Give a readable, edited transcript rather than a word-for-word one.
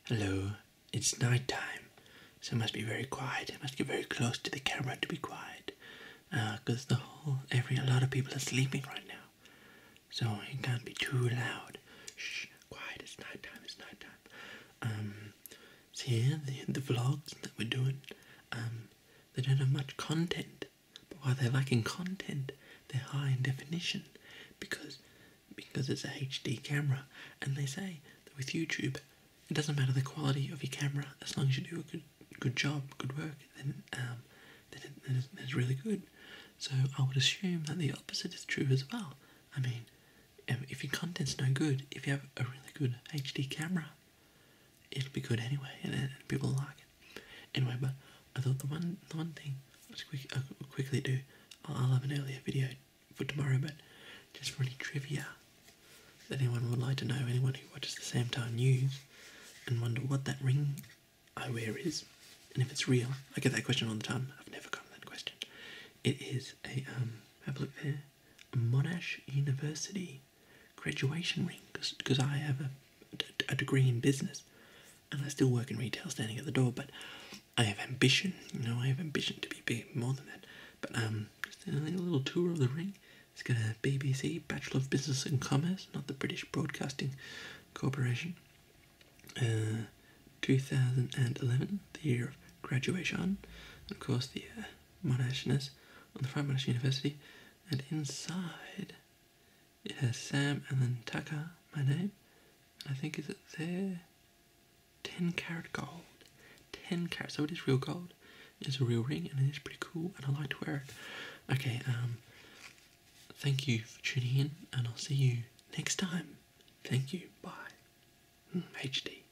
Hello, it's night time, so it must be very quiet. I must get very close to the camera to be quiet, because a lot of people are sleeping right now, so it can't be too loud. Shh, quiet. It's nighttime. It's nighttime. So yeah, the vlogs that we're doing, they don't have much content, but while they're lacking content, they're high in definition, because it's a HD camera, and they say that with YouTube, it doesn't matter the quality of your camera as long as you do a good job, good work. Then it's really good. So I would assume that the opposite is true as well. I mean, if your content's no good, if you have a really good HD camera, it'll be good anyway, and people like it. Anyway, but I thought the one thing I'll quickly do. I'll have an earlier video for tomorrow, but just for any trivia that anyone would like to know, anyone who watches the Sam Time News and wonder what that ring I wear is, and if it's real. I get that question all the time. I've never gotten that question. It is have a look there, a Monash University graduation ring, because I have a degree in business, and I still work in retail, standing at the door, but I have ambition, I have ambition to be big, more than that. But just a little tour of the ring. It's got a BBC, Bachelor of Business and Commerce, not the British Broadcasting Corporation. 2011, the year of graduation. And of course, the Monashness on the front, Monash University. And inside, it has Sam and then Tucker, my name. I think, is it there? 10 karat gold. 10 karat, so it is real gold. It's a real ring, and it is pretty cool, and I like to wear it. Okay, thank you for tuning in, and I'll see you next time. Thank you, bye. HD.